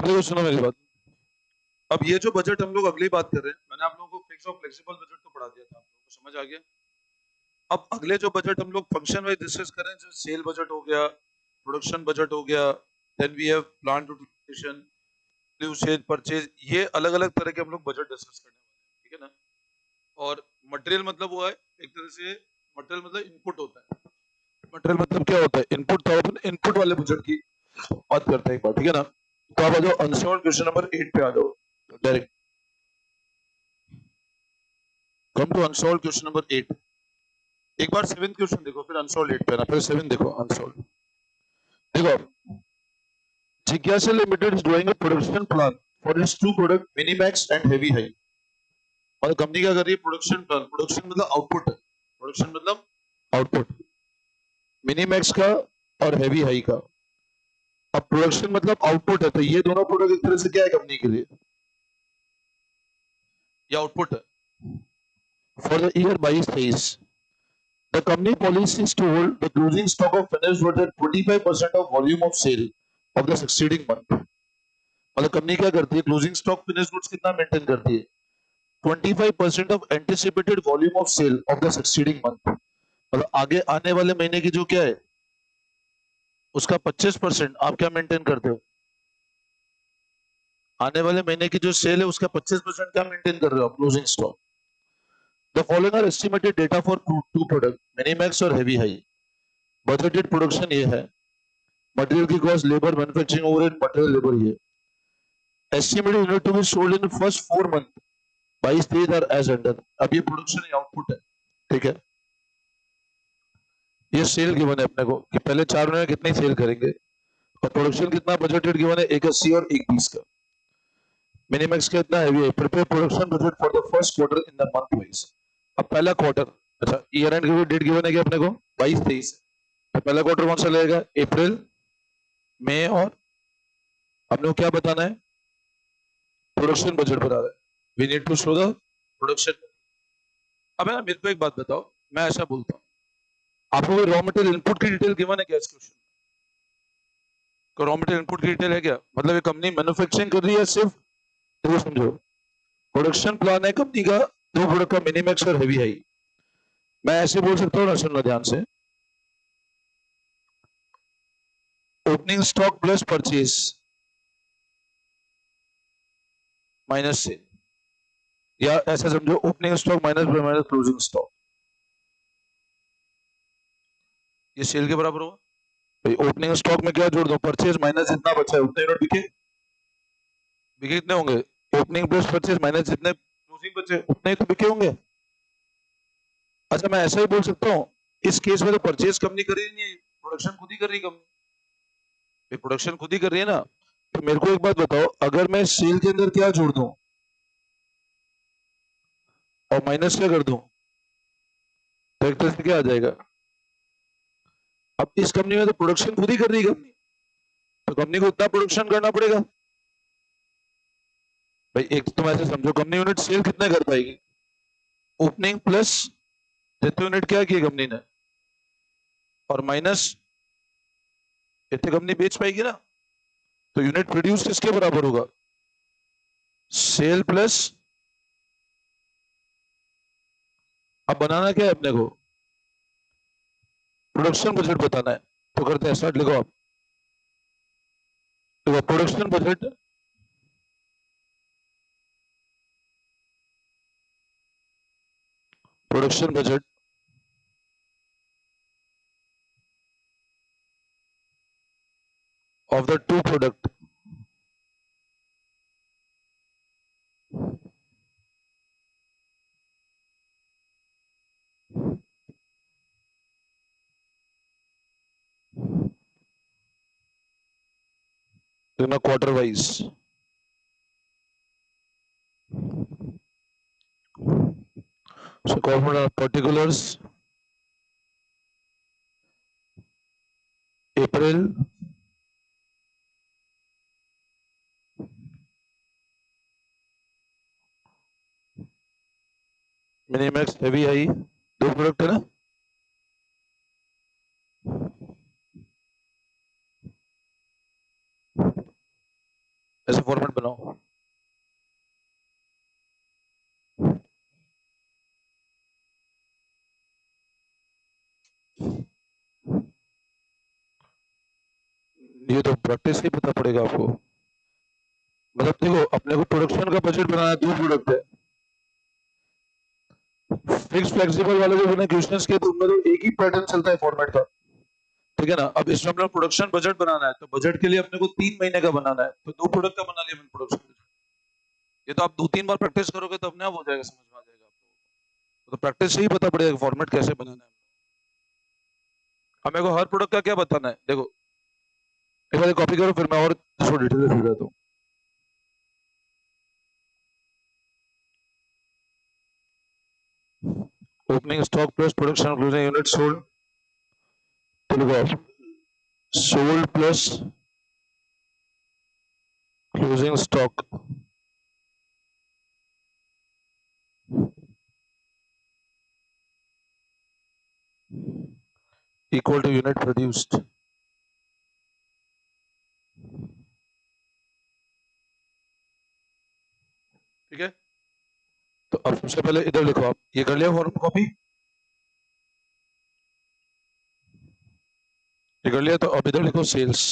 अब देखो सुनो मेरी बात। अब ये जो बजट हम लोग अगली बात कर रहे हैं, मैंने आप लोगों को फिक्स और फ्लेक्सिबल बजट तो पढ़ा दिया था, आप लोगों को समझ आ गया। अब अगले जो बजट हम लोग फंक्शन वाइज डिस्कस करें, जो सेल बजट हो गया, प्रोडक्शन बजट हो गया, then we have plant utilisation, usage, purchase, ये अलग अलग तरह के हम लोग बजट डिस्कस करने वाले हैं, ठीक है ना। और मटेरियल मतलब वो है एक तरह से, मटेरियल मतलब इनपुट होता है। मटेरियल मतलब क्या होता है? इनपुट। तो अपन इनपुट वाले बजट की बात करते हैं एक बार, ठीक है ना। तो आप आ जाओ अनसॉल्व क्वेश्चन नंबर 8 पे आ जाओ direct. Come to unsolved question number 8। एक बार 7th क्वेश्चन देखो, फिर अनसॉल्व 8 पे आना, फिर 7 देखो अनसॉल्व। देखो, जिज्ञासा limited is doing a production plan for its two product Minimax and heavy high. और कंपनी क्या कर रही है? Production plan. प्रोडक्शन मतलब आउटपुट है, प्रोडक्शन मतलब आउटपुट, मिनीमैक्स का और हेवी हाई का। अब प्रोडक्शन मतलब आउटपुट है, तो ये दोनों प्रोडक्ट एक तरह से क्या है कंपनी के लिए? ये आउटपुट है for the year 22-23। The company policy is to hold the closing stock of finished goods at 25% of volume of sale of the succeeding month. मतलब कंपनी क्या करती है? क्लोजिंग स्टॉक फिनिश्ड गुड्स कितना maintain करती है? 25% of anticipated volume of sale of the succeeding month. मतलब आगे आने वाले महीने की जो क्या है उसका 25% आप क्या मेंटेन करते हो? आने वाले महीने की जो सेल है उसका 25% क्या मेंटेन कर रहे हो आप? Closing stock. The following are estimated data for two product minimax और हेवी हाई। बजटेड प्रोडक्शन ये है, मटेरियल की cost, labour, manufacturing overhead, material, labour ये। Estimated unit to be sold in first 4 month 22-23 are as under. अब ये production output है, ठीक है। ये सेल गिवन है अपने को कि पहले 4 महीने में कितनी सेल करेंगे, और प्रोडक्शन कितना बजटेड गिवन है? 180 और 120 का। मिनिमैक्स का इतना हैवी है। Prepare production budget for the first quarter in the month wise. अब पहला क्वार्टर, अच्छा ईयर एंड की डेट गिवन है क्या अपने को? 22-23। तो पहला क्वार्टर कौन सा लगेगा? अप्रैल, मई, और अपने को क्या बताना है? प्रोडक्शन बजट बता रहा है। We need to show the production. अब है ना, मेरे को एक बात बताओ, मैं ऐसा बोलता हूँ, आपको रॉ मटेरियल इनपुट की डिटेल गिवन है क्या इस क्वेश्चन? को रॉ मटेरियल इनपुट की डिटेल है क्या? मतलब ये कंपनी मैन्युफैक्चरिंग कर रही है सिर्फ, तो समझो प्रोडक्शन प्लान है कंपनी का, दो प्रोडक्ट का मिनीमैक्स और हेवी हाई। मैं ऐसे बोल सकता हूँ ना, सुनना ध्यान से, opening stock plus purchase minus से, या ऐसा समझो opening stock minus closing stock, ये सेल के बराबर होगा। भाई ओपनिंग स्टॉक में क्या जोड़ दो? परचेज माइनस जितना बचा है उतने यूनिट बिके। बिके कितने होंगे? ओपनिंग प्लस परचेज माइनस जितने क्लोजिंग बचे उतने ही तो बिके होंगे। अच्छा मैं ऐसा ही बोल सकता हूँ, इस केस में तो परचेज कंपनी कर रही नहीं है, प्रोडक्शन खुद ही कर रही है कंपनी। प्रोडक्शन खुद ही कर रही है ना। तो मेरे को एक बात बताओ, अगर मैं सेल के अंदर क्या जोड़ दूं और माइनस क्या कर दूं, तो एक तरह से क्या आ जाएगा? अब इस कंपनी में तो प्रोडक्शन खुद ही कर रही है कंपनी, तो कंपनी को उतना प्रोडक्शन करना पड़ेगा। भाई एक तो तुम ऐसे समझो, कंपनी यूनिट सेल कितने कर पाएगी? ओपनिंग प्लस जितने यूनिट क्या किए कंपनी ने, और माइनस इतने कंपनी बेच पाएगी ना। तो यूनिट प्रोड्यूस किसके बराबर होगा? सेल प्लस, अब बनाना क्या है अपने को? प्रोडक्शन बजट बताना है। तो करते हैं स्टार्ट, लिखो आप। देखो production budget production budget of the two product in a quarter wise. So corporate particulars, April, Minimax, heavy high, दो प्रोडक्ट है ना। ऐसे फॉर्मेट बनाओ। ये तो प्रैक्टिस ही पता पड़ेगा आपको। मतलब देखो, अपने को प्रोडक्शन का बजट बनाना है, 2 प्रोडक्ट है। फिक्स फ्लेक्सिबल वाले जो मैंने क्वेश्चंस किए तो उनमें तो एक ही पैटर्न चलता है फॉर्मेट का, ठीक है ना। अब इसमें अपना प्रोडक्शन बजट बनाना है, तो बजट के लिए अपने को 3 महीने का बनाना है, तो 2 प्रोडक्ट का बना लिया मैंने प्रोडक्शन बजट। ये तो आप 2-3 बार प्रैक्टिस करोगे तो अपने आप हो जाएगा, समझ में आ जाएगा आपको। तो प्रैक्टिस से ही पता पड़ेगा फॉर्मेट कैसे बनाना है। अब मेरे को हर प्रोडक्ट का क्या बताना है, देखो एक बार कॉपी करो, फिर मैं और इसको डिटेल से समझाता हूँ। Opening stock plus production closing unit sold, तो लिखो sold plus closing stock equal to unit produced. ठीक है, तो अब सबसे पहले इधर लिखो, आप ये कर लिया फॉर्म कॉपी, ये कर लिया, तो अब इधर लिखो सेल्स।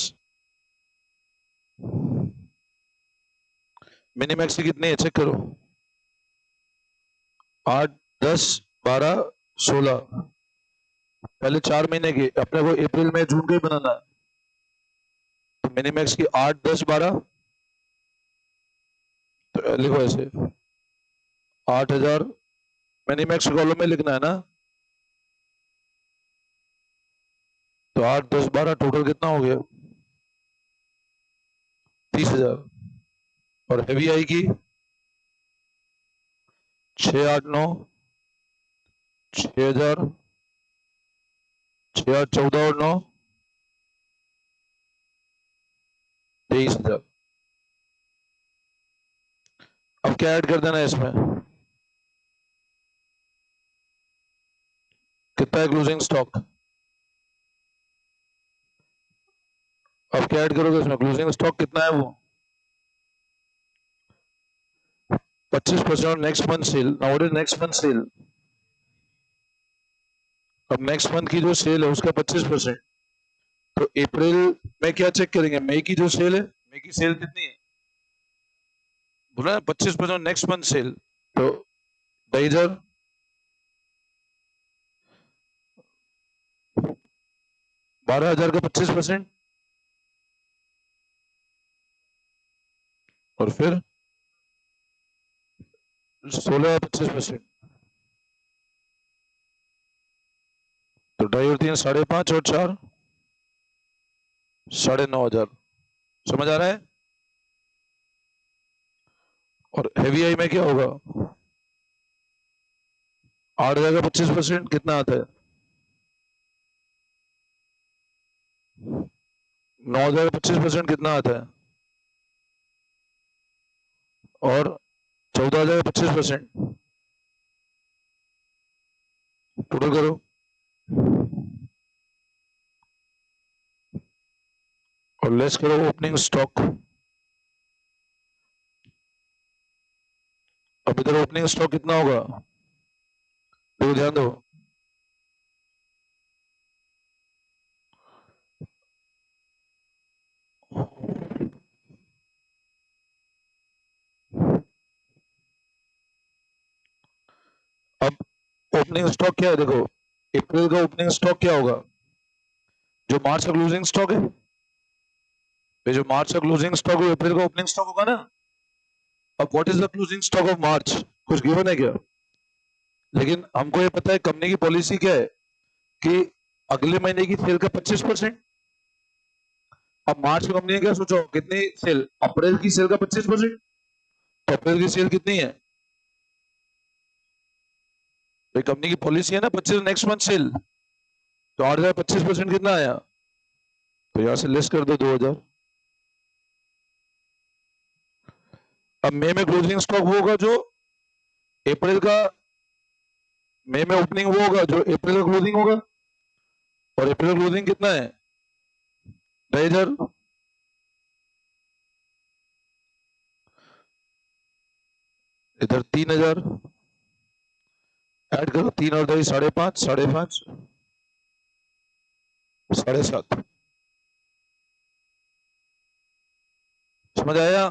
मिनिमैक्स की कितनी है चेक करो, 8, 10, 12, 16। पहले 4 महीने की, अपने को अप्रैल में जून का ही बनाना है, तो मिनिमैक्स की 8, 10, 12, तो लिखो ऐसे 8,000 मिनिमैक्स कॉलम में लिखना है ना, तो 8, 10, 12 टोटल कितना हो गया, 30,000। और हेवी आई की 6, 8, 9, 6,000, 6, 8, 14 और 9, 23,000। अब क्या ऐड कर देना है इसमें, कितना है क्लोजिंग स्टॉक। अब क्या ऐड करोगे इसमें, क्लोजिंग स्टॉक कितना है वो 25% next month sale. Now what is next month sale, अब नेक्स्ट मंथ की जो सेल है उसका 25%। तो अप्रैल में क्या चेक करेंगे, मई की जो सेल है, मई की सेल कितनी है, बोला 25% नेक्स्ट मंथ सेल, तो 2,000, 12,000 का 25%, और फिर 16 का 25%, तो 2.5 और 3 5.5 और 4 9,500। समझ आ रहा है। और हेवी आई में क्या होगा, 8,000 का 25% कितना आता है, 9,000 का 25% कितना आता है, और 14,000 का 25%, टोटल करो। और लेस करो ओपनिंग स्टॉक। अब इधर ओपनिंग स्टॉक कितना होगा, देखो ध्यान दो, अब ओपनिंग स्टॉक क्या है, देखो अप्रैल का ओपनिंग स्टॉक क्या होगा, जो मार्च का क्लोजिंग स्टॉक है, ये जो मार्च का क्लोजिंग स्टॉक है अप्रैल का ओपनिंग स्टॉक होगा ना। अब what is the closing stock of March, कुछ गिवन है क्या, लेकिन हमको ये पता है कंपनी की पॉलिसी क्या है कि अगले महीने की सेल का 25%। अब मार्च की कंपनी ने क्या सोचा, कितनी सेल, अप्रैल की सेल का 25%, तो अप्रैल की सेल कितनी है, तो कंपनी की पॉलिसी है ना 25 नेक्स्ट मंथ सेल, तो 8,000 25% कितना आया, तो यहां से लेस कर दो 2,000। अब मई में क्लोजिंग स्टॉक वो होगा जो अप्रैल का, मई में ओपनिंग वो होगा जो अप्रैल का क्लोजिंग होगा, और अप्रैल क्लोजिंग कितना है 2,000। इधर 3000 ऐड करो, 3 और 2 5.5, 5.5, 7.5। समझ आया?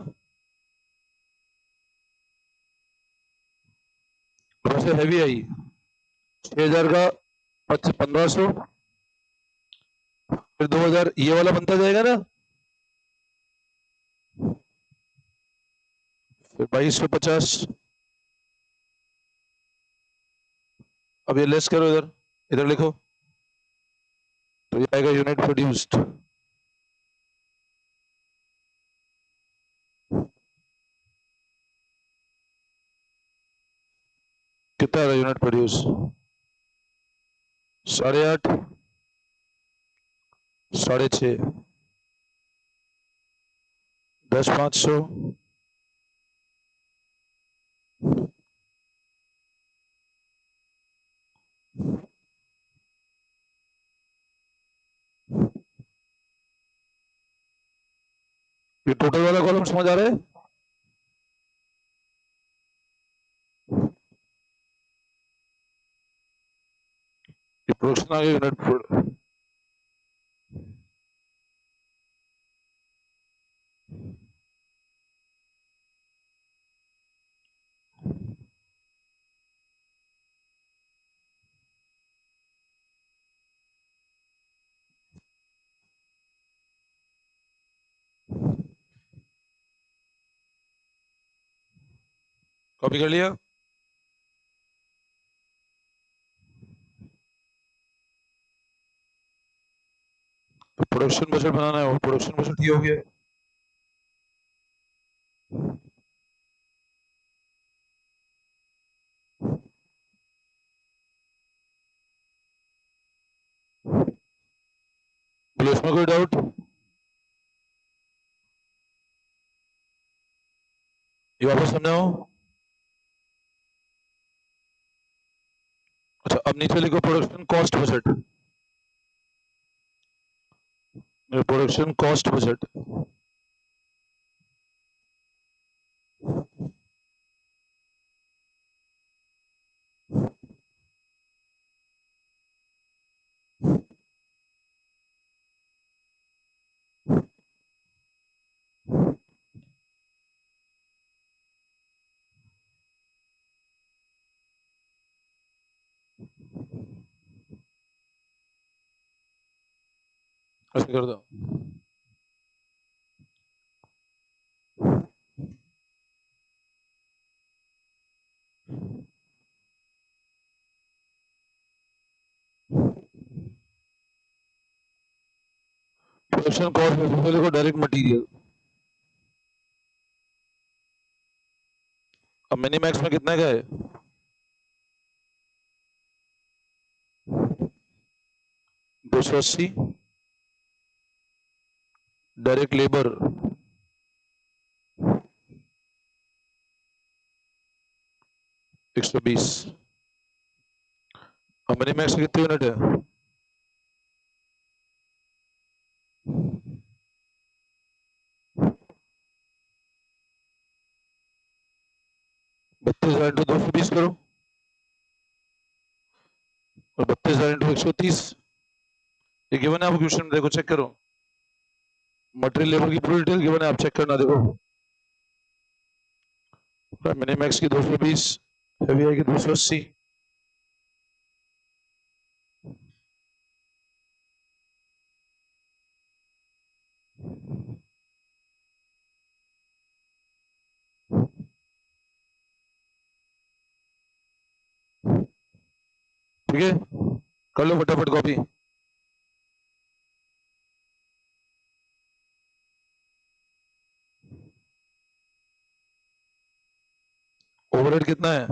वैसे हैवी आई 6000 का 1500, फिर 2000 ये वाला बनता जाएगा ना, फिर 2250। अब ये लेस करो, इधर इधर लिखो, तो ये आएगा यूनिट प्रोड्यूस्ड। कितना है यूनिट प्रोड्यूस? 8.5, 6.5, 10,500, ये टोटल वाला कॉलम समझ आ रहा है? ये प्रोडक्शन आ गया यूनिट। कॉपी कर लिया? तो प्रोडक्शन बजट बनाना है, वो प्रोडक्शन बजट ही हो गया। बोलो इसमें कोई डाउट? ये वापस समझाओ। अच्छा, अब नीचे लिखो production cost budget. Production cost budget. ऐसे कर दो। प्रोडक्शन कॉस्ट बजट लिखो डायरेक्ट मटेरियल। अब मिनीमैक्स में कितना का है? 280। Direct labour 120। अब मिनीमैक्स कितने यूनिट है? 32,000 इंटू 220 करो, और 32,000 इंटू 130। ये गिवन है आपको क्वेश्चन में, देखो चेक करो। मटेरियल लेबर की पूरी डिटेल गिवन है, आप चेक करना, देखो। मिनीमैक्स की 220, हैवी आई की 280। ठीक है, कर लो फटाफट कॉपी। ओवरहेड कितना है?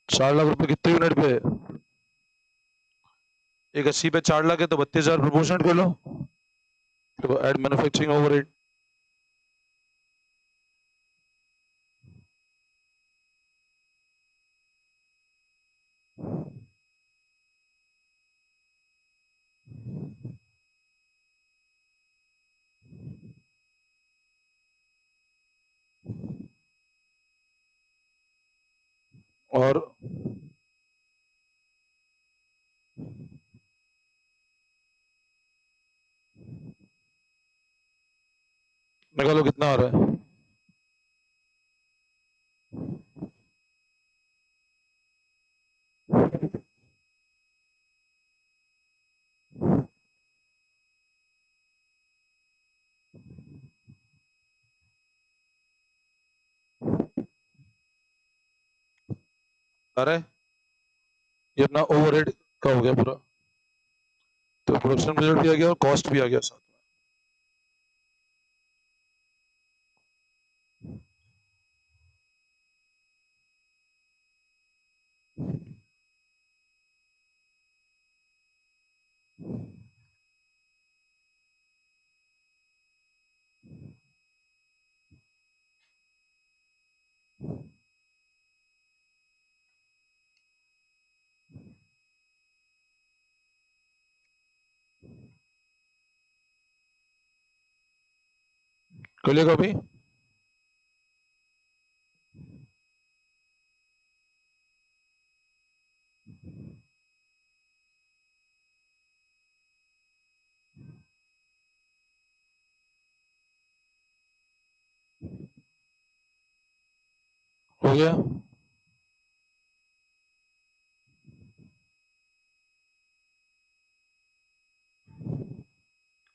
4 लाख रुपए कितने यूनिट पे? एक 80 पे 4 लाख है, तो 32,000 प्रोपोर्शनेट कर लो। देखो एड मैन्युफैक्चरिंग ओवरहेड। निकालो कितना आ रहा है। अरे ये अपना ओवरहेड का हो गया पूरा, तो प्रोडक्शन बजट भी आ गया और कॉस्ट भी आ गया साथ में। खोलिएगा अभी। हो गया।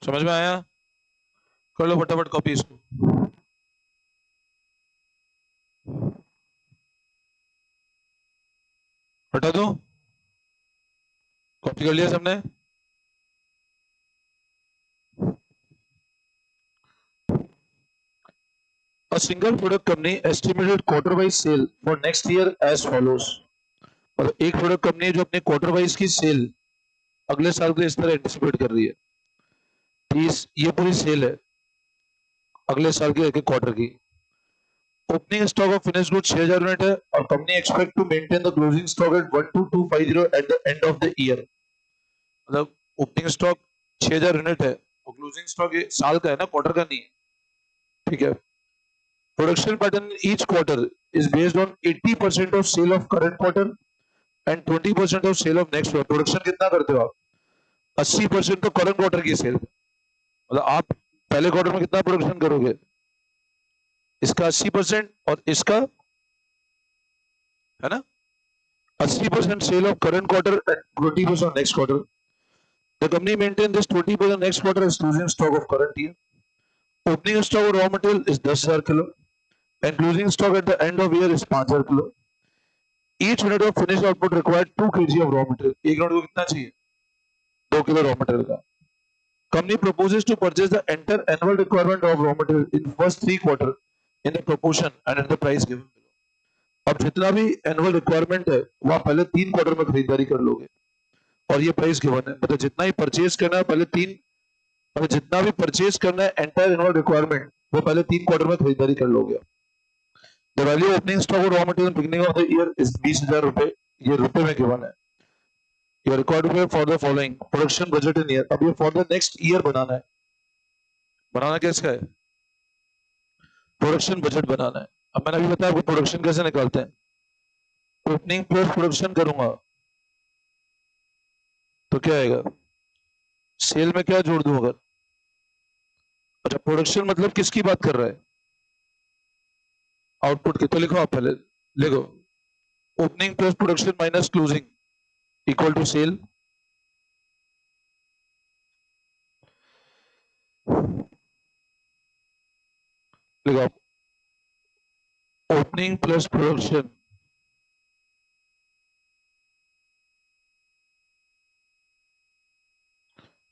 समझ में आया? कर लो फटाफट कॉपी इसको। हटा दो। कॉपी कर लिया सबने? A single product company estimated quarter wise sale for next year as follows। और एक प्रोडक्ट कंपनी है जो अपने क्वार्टर वाइज की सेल अगले साल के लिए इस तरह एंटिसिपेट कर रही है कि ये पूरी सेल है अगले साल के एक क्वार्टर की। Opening stock of finish good 6000 unit है और company expect to maintain the closing stock at 12250 at the end of the year. मतलब ओपनिंग स्टॉक 6000 यूनिट है और क्लोजिंग स्टॉक ये साल का है ना, क्वार्टर का नहीं है। ठीक है। Production pattern each quarter is based on 80% of sale of current quarter and 20% of sale of next quarter. Production कितना करते हो आप? 80% तो करंट क्वार्टर की सेल। मतलब आप पहले क्वार्टर में कितना प्रोडक्शन करोगे? इसका 80% और इसका, है ना, 80% sale of current quarter and 20% next quarter. The company maintain this 20% next quarter is closing stock of current year. Opening stock of raw material is 10,000 kilo and closing stock at the end of year is 5,000 kilo. Each unit of finish output required 2 kg of raw material. एक unit को कितना चाहिए? 2 kilo raw material का। Company proposes to purchase the entire annual requirement of raw material in first 3 quarter in the proportion and at the price given below। अब जितना भी annual requirement है वो आप पहले 3 क्वार्टर में खरीदारी कर लोगे और ये प्राइस गिवन है। मतलब जितना ही परचेज करना है पहले तीन, मतलब जितना भी परचेज करना है एंटायर एनुअल रिक्वायरमेंट वो पहले 3 क्वार्टर में खरीदारी कर लोगे। The value opening stock of raw material beginning of the year is 20,000 रुपए। ये रुपए में गिवन है। यू आर रिक्वायर्ड टू पे for the following production budget in year. अब ये फॉर द नेक्स्ट ईयर बनाना है। बनाना कैसे है? प्रोडक्शन बजट बनाना है। अब मैंने अभी बताया आपको प्रोडक्शन कैसे निकालते हैं। ओपनिंग प्लस प्रोडक्शन करूंगा तो क्या आएगा? सेल में क्या जोड़ दूं अगर? अच्छा, प्रोडक्शन मतलब किसकी बात कर रहा है? आउटपुट की। तो लिखो आप पहले, लिखो opening plus production minus closing equal to sale. लिखो आप ओपनिंग प्लस प्रोडक्शन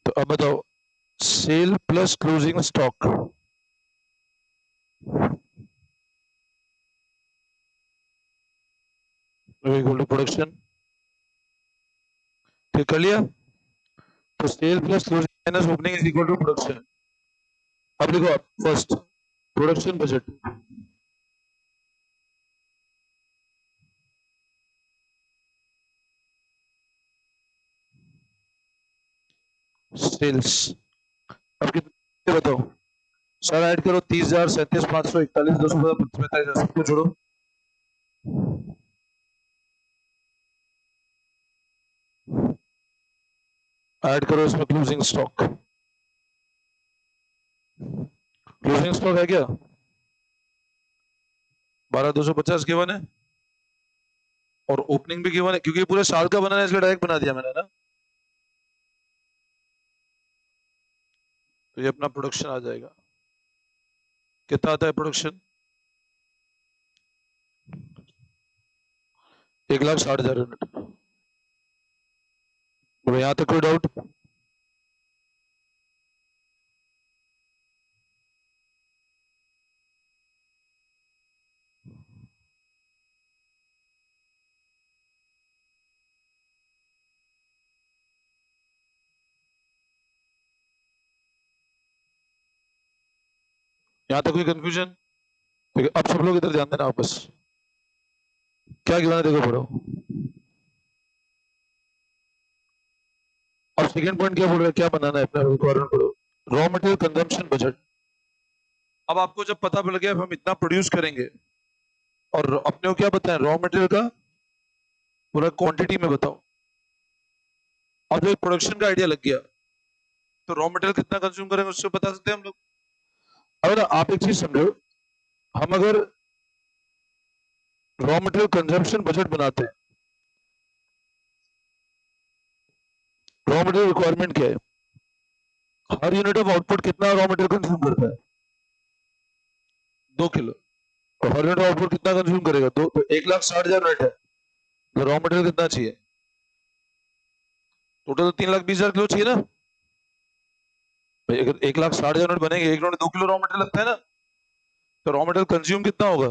तो अब बताओ sale plus closing stock equal to production. ठीक कर लिया? तो sale plus closing minus opening is equal to production. अब लिखो आप फर्स्ट प्रोडक्शन बजट सेल्स। अब कितने बताओ? सर ऐड करो 30,000, 37, 500, 41, 200, 45, सबको जोड़ो। ऐड करो इसमें closing stock. Closing closing stock है क्या? 12,250 गिवन है और ओपनिंग भी गिवन है, क्योंकि पूरे साल का बनाना है इसलिए डायरेक्ट बना दिया मैंने ना। तो ये अपना प्रोडक्शन आ जाएगा। कितना आता है प्रोडक्शन? 1,60,000 यूनिट। बोलो यहां तक कोई डाउट? यहां तक कोई कंफ्यूजन? ठीक है, अब सब लोग इधर ध्यान देना आप बस। क्या गिवन है देखो पढ़ो। अब सेकंड पॉइंट क्या बोल रहा है, क्या बनाना है अपना रिक्वायरमेंट पढ़ो। Raw material consumption budget. अब आपको जब पता चल गया हम इतना प्रोड्यूस करेंगे, और अपने को क्या बताएं, रॉ मटेरियल का पूरा क्वांटिटी में बताओ। अब जब प्रोडक्शन का आइडिया लग गया तो रॉ मटेरियल कितना कंज्यूम करेंगे उससे बता सकते हैं हम लोग। अब ना आप एक चीज समझो, हम अगर रॉ मटेरियल कंजम्पशन बजट बनाते हैं, रॉ मटेरियल रिक्वायरमेंट क्या है, हर यूनिट ऑफ आउटपुट कितना रॉ मटेरियल कंज्यूम करता है? 2 किलो। तो हर यूनिट ऑफ आउटपुट कितना कंज्यूम करेगा? दो। तो 1,60,000 यूनिट है, तो रॉ मटेरियल कितना चाहिए? टोटल 3,20,000 किलो चाहिए ना भाई। अगर 1,60,000 यूनिट बनेंगे, एक यूनिट 2 किलो रॉ मटेरियल लगता है ना, तो रॉ मटेरियल कंज्यूम कितना होगा?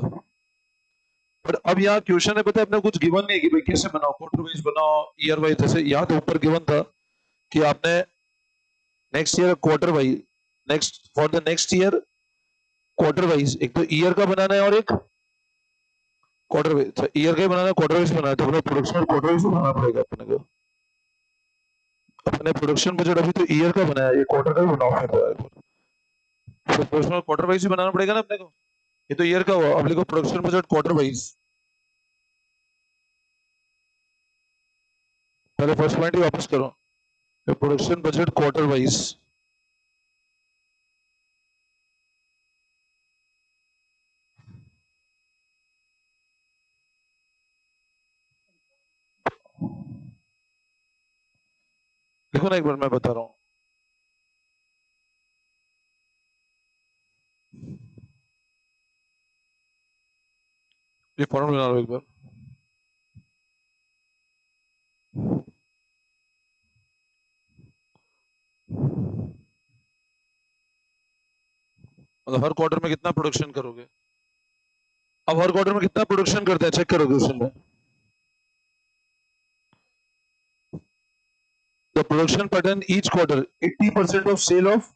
पर अब यहाँ क्वेश्चन है, पता है अपने कुछ गिवन नहीं है कि भाई कैसे बनाओ, क्वार्टर वाइज बनाओ, ईयर वाइज। जैसे यहाँ तो ऊपर गिवन था कि आपने next year quarter wise, next for the next year quarter wise, एक तो ईयर का बनाना है और एक क्वार्टर वाइज। ईयर का ही बनाना है, क्वार्टर वाइज बनाना है, तो अपना प्रोडक्शन क्वार्टर वाइज बनाना पड़ेगा अपने को। अपने प्रोडक्शन बजट अभी तो ईयर का बनाया है, ये क्वार्टर का भी बनाओ फिर प्रोडक्शन क्वार्टर वाइज ही बनाना पड़ेगा ना अपने को। ये तो ईयर का हुआ, अब लिखो प्रोडक्शन बजट क्वार्टर वाइज। पहले फर्स्ट पॉइंट ही वापस करो, प्रोडक्शन बजट क्वार्टर वाइज। देखो ना एक बार मैं बता रहा हूं, ये फॉर्मूला बना लो एक बार। मतलब हर क्वार्टर में कितना प्रोडक्शन करोगे। अब हर क्वार्टर में कितना प्रोडक्शन करते हैं चेक करो क्वेश्चन में। The production pattern each quarter 80% of sale of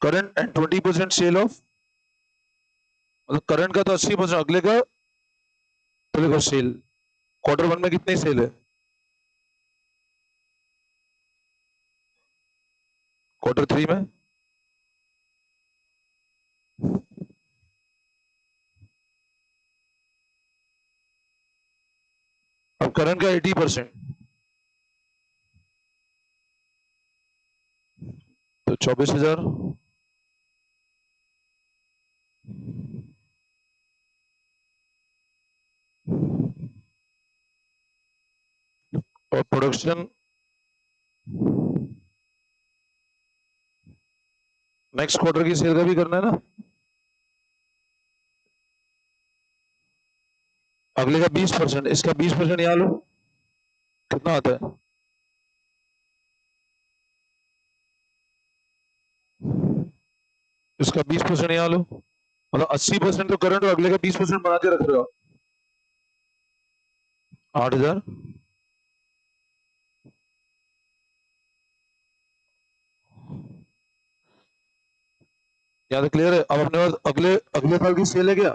current and 20% sale of, मतलब करंट का तो 80%, अगले का तो देखो सेल। क्वार्टर वन में कितनी सेल है? क्वार्टर थ्री में अब करंट का 80%, तो 24,000। और प्रोडक्शन नेक्स्ट क्वार्टर की सेल का भी करना है ना, अगले का 20%, इसका 20% यहाँ लो, कितना आता है? इसका 20% यहाँ लो, मतलब 80% तो करंट और अगले का 20% बना के रख रहे हो। 8,000। यहाँ तक क्लियर है? अब अपने पास अगले अगले साल की सेल है क्या,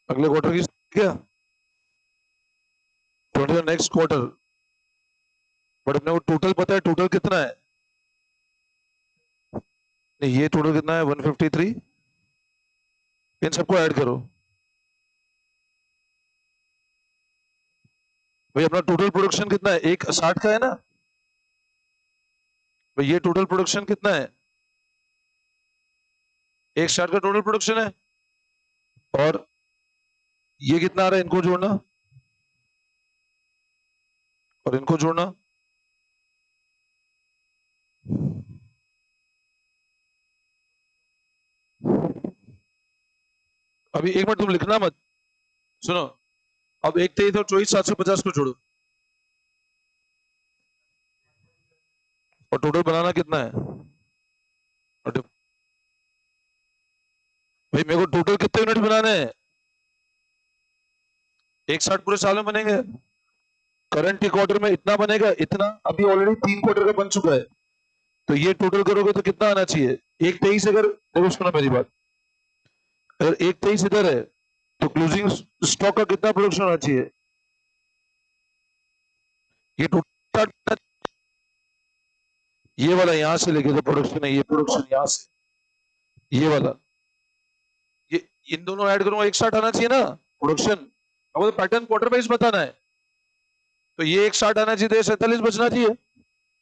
अगले क्वार्टर की क्या, 20 नेक्स्ट क्वार्टर। बट अपने को टोटल पता है, टोटल कितना है? नहीं, ये टोटल कितना है? 153। इन सबको ऐड करो भाई। अपना टोटल प्रोडक्शन कितना है? 1,60 का है ना भाई। ये टोटल प्रोडक्शन कितना है? एक स्टार्ट का टोटल प्रोडक्शन है, और ये कितना आ रहा है, इनको जोड़ना और इनको जोड़ना। अभी एक मिनट तुम लिखना मत, सुनो। अब 1 23 और 24,750 को जोड़ो, और टोटल बनाना कितना है। और भाई मेरे को टोटल कितने यूनिट बनाने हैं, एक साथ पूरे साल में बनेंगे। करंट क्वार्टर में इतना बनेगा, इतना अभी ऑलरेडी 3 क्वार्टर का बन चुका है, तो ये टोटल करोगे तो कितना आना चाहिए। 1 23 अगर देखो, सुनो मेरी बात, अगर 1 23 इधर है तो क्लोजिंग स्टॉक का कितना प्रोडक्शन होना चाहिए। ये टोटल ये वाला यहां से लेके जो प्रोडक्शन है, ये प्रोडक्शन यहां से ये वाला, ये इन दोनों ऐड करूंगा, एक साथ आना चाहिए ना प्रोडक्शन। अब तो पैटर्न क्वार्टर वाइज बताना है, तो ये एक साथ आना चाहिए, तो 47 बचना चाहिए,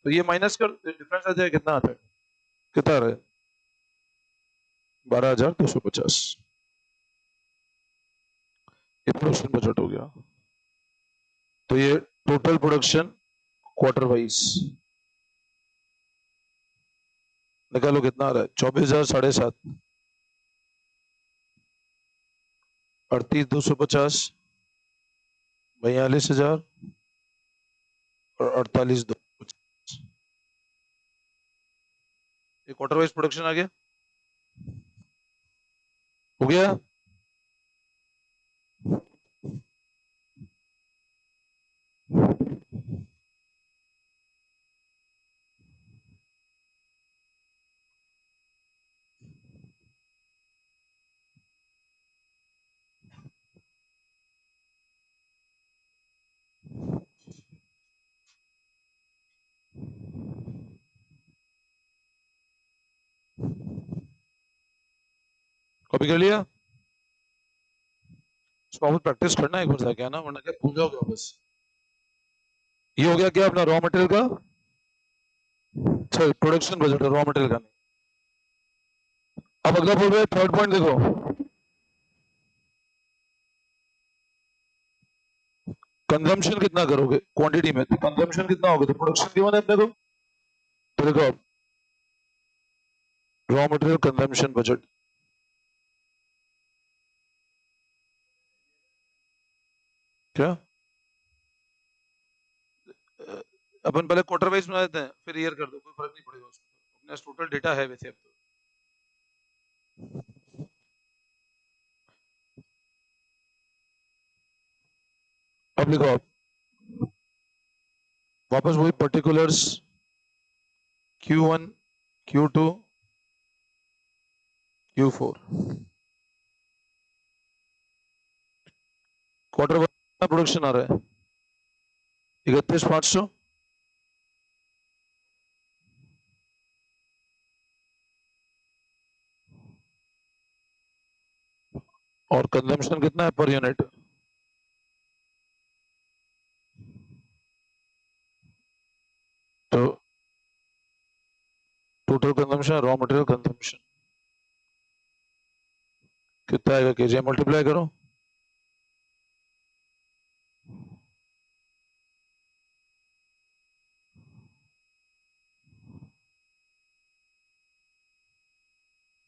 तो ये माइनस कर डिफरेंस आ जाए, कितना आता है, कितना आ रहा है 12,250। ये प्रोडक्शन बजट हो गया, तो ये टोटल प्रोडक्शन क्वार्टर वाइज निकालो, कितना आ रहा है 24,000 7.5, 38,250, 42,000 और 48,250। ये क्वार्टर वाइज प्रोडक्शन आ गया, हो गया। कॉपी कर लिया, इसको वापस प्रैक्टिस करना एक बार जाके, है ना, वरना क्या भूल जाओगे वापस। ये हो गया क्या अपना रॉ मटेरियल का, sorry production budget, raw material का नहीं। अब अगला बोल रहे हैं, थर्ड पॉइंट देखो, कंजम्पशन कितना करोगे क्वांटिटी में, तो कंजम्पशन कितना होगा, तो प्रोडक्शन गिवन है अपने को, तो देखो रॉ मटेरियल कंजम्पशन बजट, क्या अपन पहले क्वार्टर वाइज बना देते हैं, फिर ईयर कर दो, कोई फर्क नहीं पड़ेगा उसमें, अपने टोटल डेटा है वैसे अब तो। अब लिखो, आप वापस वही particulars, Q1 Q2 Q4, quarter one production आ रहा है 31,500, और कंजम्पशन कितना है पर यूनिट, तो total consumption, raw material consumption कितना आएगा, केजी मल्टीप्लाई करो,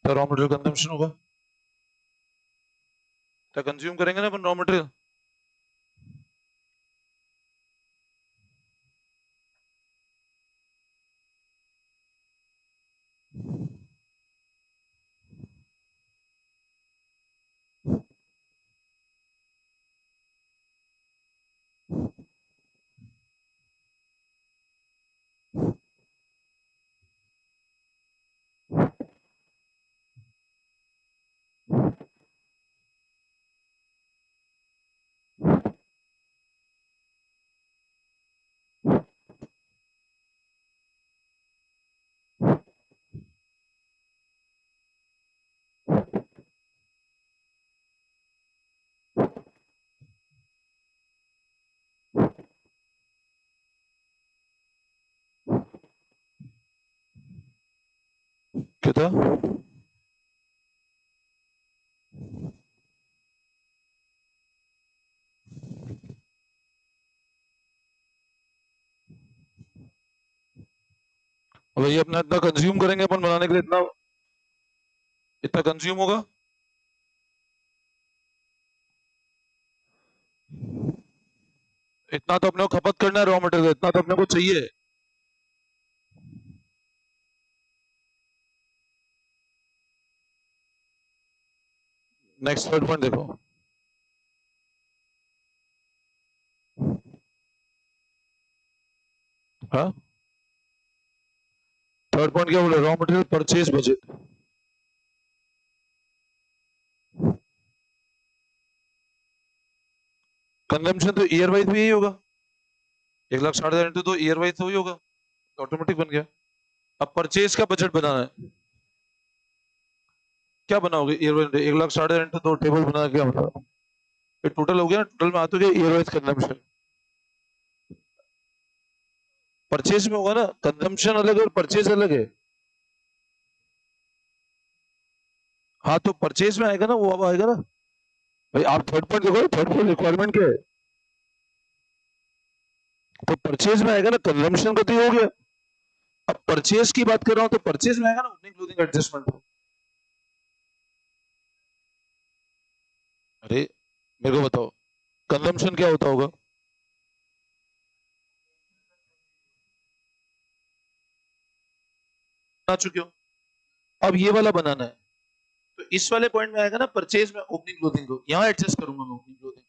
तो रॉ मटेरियल कंजम्पशन होगा, तो कंज्यूम करेंगे ना अपन रॉ मटेरियल। कितना अब ये अपना इतना कंज्यूम करेंगे अपन बनाने के लिए, इतना इतना कंज्यूम होगा। इतना तो अपने को खपत करना है रॉ मटेरियल, इतना तो अपने को चाहिए। नेक्स्ट थर्ड पॉइंट देखो। हाँ, थर्ड पॉइंट क्या बोले? Raw material purchase budget. Consumption तो ईयर वाइज भी यही होगा, 1,60,000 इंटू तो ईयर वाइज तो ही होगा, ऑटोमेटिक बन गया। अब परचेज का बजट बनाना है, क्या बनाओगे? ईयर वाइज 1,60,000 इंटू तो टेबल बना के क्या बनाओ? ये टोटल हो गया, टोटल में आते ईयर वाइज कंजम्पशन। परचेज में होगा ना, कंजम्पशन अलग है और परचेज अलग है। हाँ तो परचेज में आएगा ना, वो अब आएगा ना भाई। आप थर्ड पॉइंट देखो, थर्ड पॉइंट रिक्वायरमेंट क्या है, तो परचेज में आएगा ना, कंजम्पशन का तो हो गया। अब परचेज की बात कर रहा हूं तो परचेज में आएगा ना ओपनिंग क्लोजिंग एडजस्टमेंट। अरे मेरे को बताओ, कंजम्पशन क्या होता होगा? बना चुके हो, अब ये वाला बनाना है। तो इस वाले पॉइंट में आएगा ना परचेज में ओपनिंग क्लोजिंग को, यहां एडजस्ट करूंगा मैं ओपनिंग क्लोजिंग।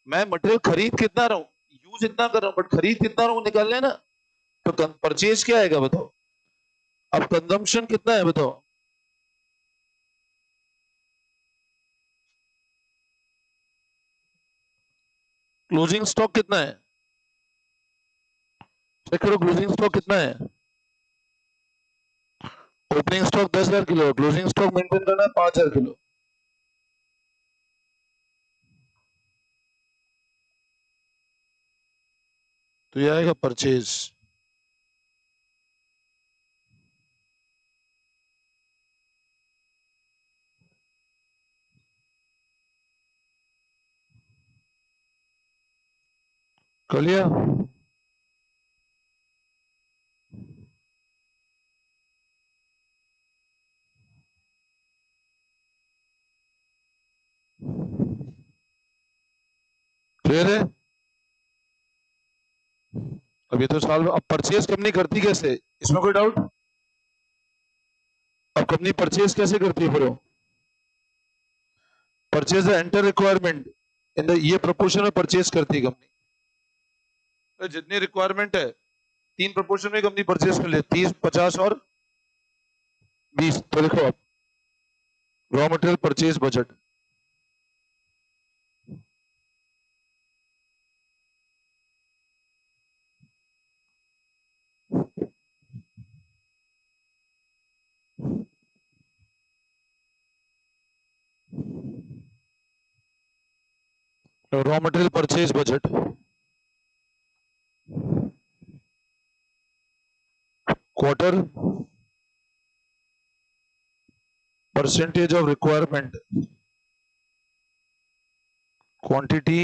मैं मटेरियल खरीद कितना रहा हूं, यूज इतना कर रहा हूं, बट खरीद कितना रहा हूं निकालना है ना। तो परचेज क्या आएगा बताओ, अब कंजम्पशन कितना है बताओ। क्लोजिंग स्टॉक कितना है, चेक करो क्लोजिंग स्टॉक कितना है। Opening stock 10,000 kilo, closing stock maintain करना है 5,000 किलो। तो ये आएगा परचेज। कर लिया? क्लियर है? अब ये तो साल, अब परचेज कंपनी करती कैसे, इसमें कोई डाउट? अब कंपनी परचेज कैसे करती है फिर? Purchase the enter requirement in the, ये प्रोपोर्शन में परचेज करती है कंपनी। तो जितनी रिक्वायरमेंट है, 3 प्रोपोर्शन में कंपनी परचेज कर ले, 30, 50 और 20। तो देखो आप, raw material purchase budget. Raw material purchase budget, quarter, percentage of requirement, quantity,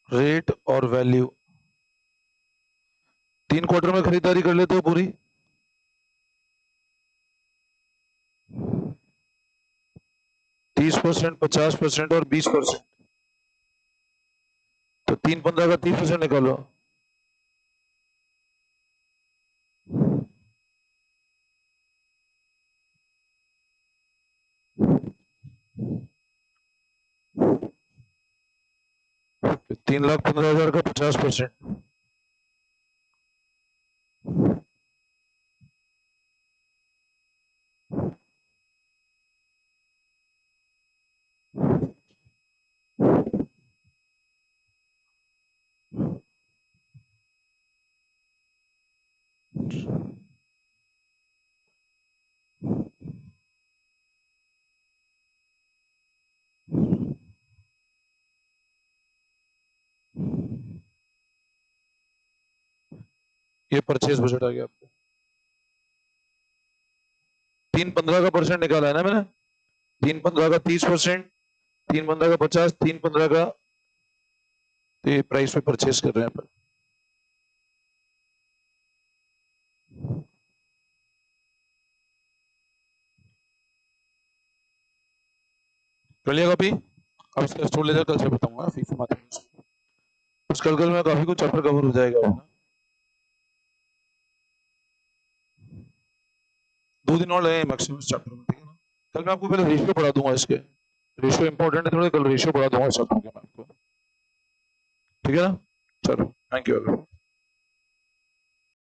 rate और वैल्यू। 3 क्वार्टर में खरीदारी कर लेते हो पूरी, 30%, 50% और 20%। तो 3 15 का 30% निकालो। तो 3,15,000 का 50%, ये परचेज बजट आ गया आपको। 3 15 का परसेंट निकाला है ना मैंने, 3 15 का 30%, 3 15 का 50, 3 15 का, तो ये प्राइस पे परचेज कर रहे हैं अपन। कर लिया कॉपी? अब इसका स्टोर ले जाकर कल से बताऊंगा फीफो मैथमेटिक्स। उस कल में काफी कुछ चैप्टर कवर हो जाएगा ना। 2 दिन और लगेंगे मैक्सिमम इस चैप्टर में, ठीक है ना। कल मैं आपको पहले रेशियो पढ़ा दूंगा इसके, रेशियो इंपॉर्टेंट है थोड़ा, कल रेशियो पढ़ा दूंगा इस चैप्टर के मैं आपको, ठीक है ना। चलो थैंक यू।